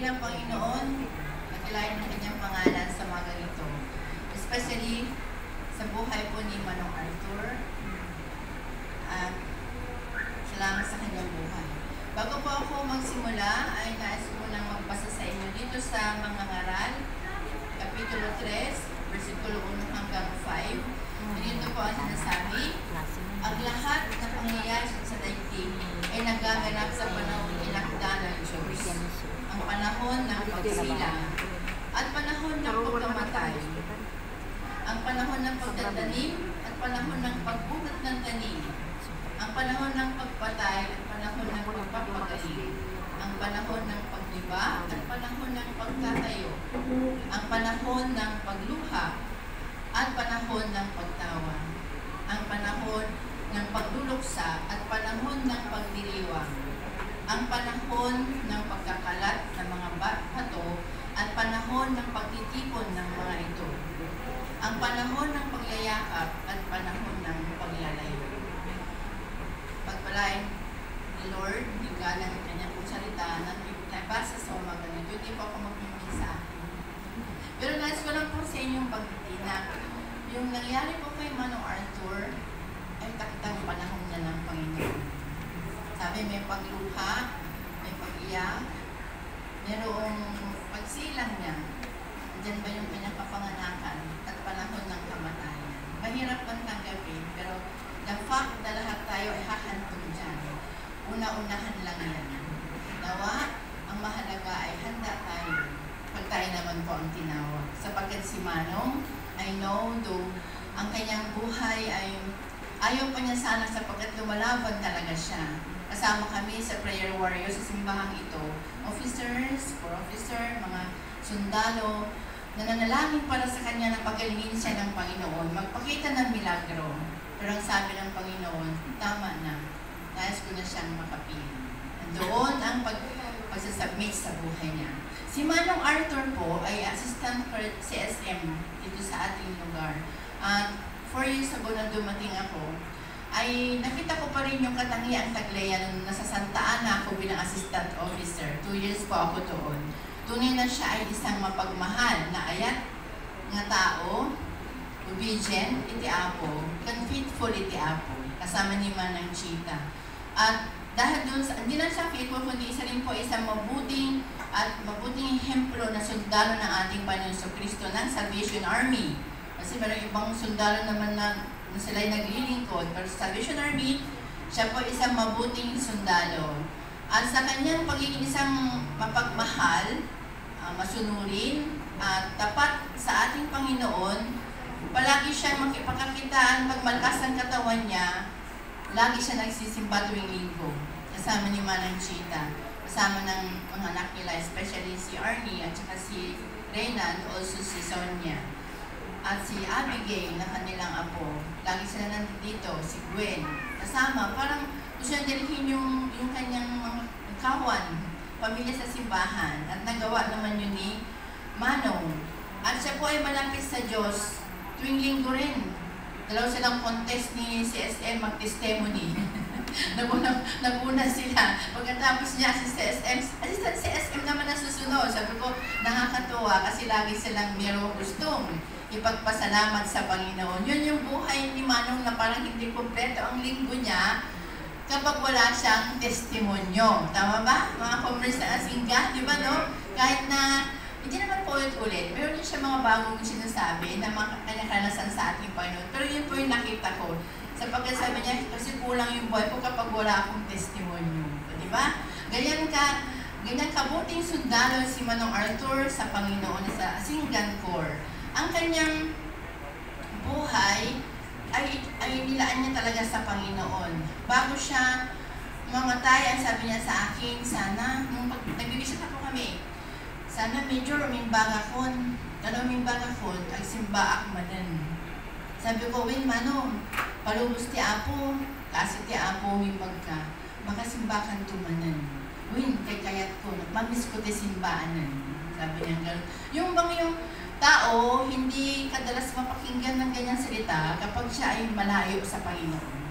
ng Panginoon, nakilain ng kanyang pangalan sa mga ganito. Especially sa buhay po ni Manong Arthur. At salamat sa kanyang buhay. Bago po ako magsimula, ay nais ko munang magbasa sa inyo dito sa Mga Ngaral, Kapitulo 3, versikulo 1 hanggang 5. Dito po ang sinasabi, ang lahat na pangyayari sa daigdig ay nagaganap sa panahon inakda ng Diyos. Ang panahon ng pagsilang at panahon ng pagkamatay. Ang panahon ng pagtatanim at panahon ng pagbunot ng tanim. Ang panahon ng pagpatay at panahon ng pagpapagaling. Ang panahon ng pagliba at panahon ng pagtatayo. Ang panahon ng pagluha at panahon ng pagtawa. Ang panahon ng pagluluksa at panahon ng pagdiriwang. Ang panahon ng pagkakalat ng mga bato at panahon ng pagtitipon ng mga ito. Ang panahon ng pagyayakap at panahon ng paglalayo. Pagpalain ni Lord, hinggalan ng kanyang salita na nabasa sa umaga nito. Hindi po ako magmimisa. Pero nais ko lang po sa inyong pagdating na yung nangyari po kay Manong Arthur ay taktang panahon na ng Panginoon. Sabi, may pagluha, may pag-iyak, mayroong pagsilang niya. Diyan ba yung kanyang kapanganakan at panahon ng kamatayan? Mahirap man tanggapin, pero the fact na lahat tayo ay hahantong dyan. Una-unahan lang yan. Nawa, ang mahalaga ay handa tayo pag tayo naman po ang tinawag. Sapagkat si Manong, I know, though ang kanyang buhay ay ayaw pa niya sana sapagkat lumalaban talaga siya. Kasama kami sa prayer warriors sa simbahang ito. Officers, core officer, mga sundalo, nananalangin para sa kanya na pagalingin siya ng Panginoon, magpakita ng milagro. Pero ang sabi ng Panginoon, tama na, nais ko na siyang makapili. Doon ang pagsasubmit sa buhay niya. Si Manong Arthur po ay assistant for CSM dito sa ating lugar. At 4 years ago na dumating ako, ay nakita ko pa rin yung katangiang taglaya nung nasa Santa Ana ako bilang assistant officer. 2 years po ako doon. Tunay na siya ay isang mapagmahal na ayat nga tao, obedient, iti apo, faithful iti apo, kasama ni Manang Chita. At dahil doon, hindi lang siya faithful, kundi isa rin po isang mabuting ehemplo na sundalo ng ating Panginoon Kristo ng Salvation Army. Kasi mayroong ibang sundalo naman na sila'y naglilingkod, pero sa Salvation Army, siya po isang mabuting sundalo. At sa kanyang pagiging isang mapagmahal, masunurin, at tapat sa ating Panginoon, palagi siyang makipagkakitaan, pag malakas ang katawan niya, lagi siya nagsisimba tuwing linggo. Kasama ni Manang Chita, kasama ng mga anak nila, especially si Arnie at saka si Reyna, and also si Sonia. At si Abigail na kanilang apo, lagi sila nandito, si Gwen, kasama, parang gusto niya dirihin yung kanyang mga kawan, pamilya sa simbahan, at nagawa naman yun ni Manong. At siya po ay malapit sa Diyos, tuwing linggo rin. Dalaw silang contest ni CSM mag-testimony. Naguna sila. Pagkatapos niya si CSM, assistant CSM naman na susunod. Sabi ko, nakakatuwa kasi lagi silang mayroong gustong ipagpasalamat sa Panginoon. Yun yung buhay ni Manong na parang hindi kompleto ang linggo niya kapag wala siyang testimonyo. Tama ba? Mga commerce na asingga, di ba no? Kahit na hindi naman po ulit-ulit, meron din siya mga bagong sinasabi na mga kanya-kanasan sa ating Panginoon. Pero yun po yung nakita ko. Sapagkat sabi niya, kasi kulang yung buhay ko kapag wala akong testimonyo. Di ba? Ganyan kabuting sundalo si Manong Arthur sa Panginoon sa Asinggan Corps. Ang kanyang buhay ay nilaan niya talaga sa Panginoon. Bago siya mamatay, ang sabi niya sa akin, sana, nung nag-visit ako kami, sana medyo rumimbaga kon, ag simba akmanan. Sabi ko, win Manong, palubos ti apo, kasi ti apo mimbag ka, makasimbakan tumanan. Win, kay kayat ko, nagmamiss ko ti simbaanan. Sabi niya gano'n. Yung bang yung tao, hindi kadalas mapakinggan ng ganyang salita kapag siya ay malayo sa Panginoon.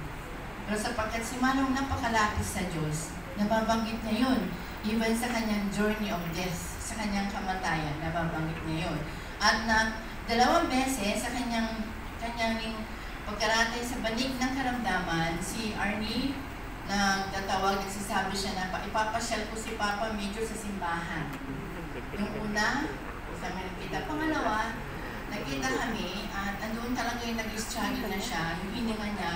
Pero sapagkat si Manong napakalapit sa Diyos, nababanggit niya yun, even sa kanyang journey of death sa kanyang kamatayan, nababanggit niya yun. At na 2 beses sa kanyang pagkaratay sa banig ng karamdaman, si Arnie nagtatawag, nagsasabi siya na ipapasyal ko si Papa Major sa simbahan. Yung una, sa nakita. Pangalawa, nakita kami at andun talaga yung nag-struggle na siya, yung hininga niya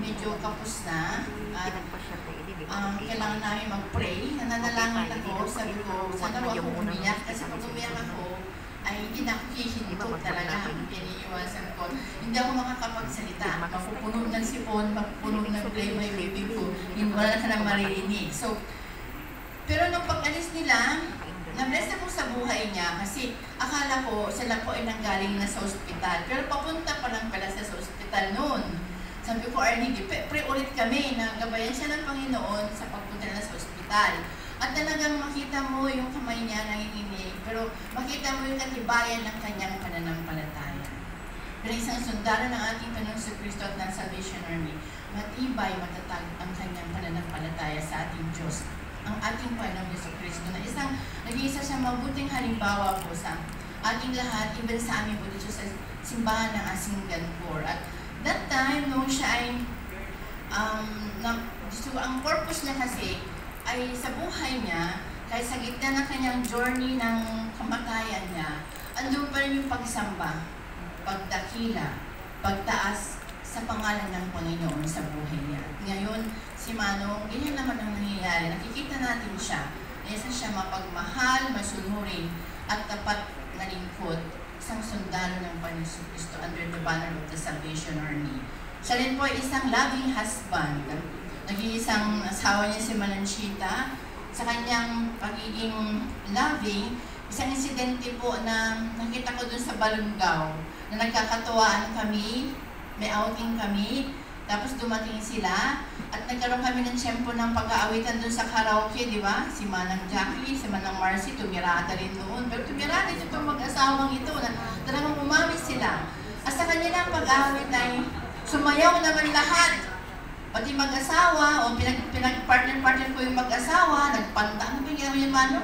medyo kapos na at kailangan namin mag-pray. Nananalangin ako, sabi ko, sana wag ako umiyak kasi pag umiyak ako, ay hindi na ako hihinto talaga. Iniiwasan ko. Hindi ako makakapagsalita. Mapupuno ng sipon, mapupuno ng play my baby ko. Hindi wala ka na maririnig. So, pero nung pag-alis nila, na-bless ako sa buhay niya kasi akala ko sila po ay nanggaling na sa ospital. Pero papunta pa lang pala sa ospital noon. Sabi ko, Arnie, pray ulit kami na gabayan siya ng Panginoon sa pagpunta na sa ospital. At talagang makita mo yung kamay niya nanginginig, pero makita mo yung katibayan ng kanyang pananampalataya. Pero isang sundalo ng ating Panginoon Kristo at ng Salvation Army, matibay, matatag ang kanyang pananampalataya sa ating Diyos, ang ating Panginoon Kristo, na nag-iisa siyang mabuting halimbawa po sa ating lahat, even sa amin po dito sa simbahan ng Singapore. At that time, nung siya ay, ang purpose niya kasi ay sa buhay niya, kahit sa gitna ng kanyang journey ng kamatayan niya, andun pa rin yung pagsamba, pagdakila, pagtaas sa pangalan ng Panginoon sa buhay niya. Ngayon, si Manong, ganyan naman ang nangyayari. Nakikita natin siya, na isa siya mapagmahal, masunurin, at tapat na lingkod, isang sundalo ng Panginoon Kristo under the banner of the Salvation Army. Siya rin po ay isang loving husband. Nag-iisang asawa niya si Mananchita. Sa kanyang pagiging loving, isang insidente po na nakita ko dun sa Balungaw, na nagkakatuwaan kami, may outing kami, tapos dumating sila, at nagkaroon kami ng tiyempo ng pag-aawitan dun sa karaoke, di ba? Si Manang Jackie, si Manang Marcy, tumirada rin noon. Pero tumirada rin itong mag-asawang ito, na talagang umawit sila. At sa kanilang pag-aawit ay sumayaw naman lahat. Pati mag-asawa, o pinag-partner ko yung mag-asawa, nagpanta, ano ba yung ginawa yung Mano?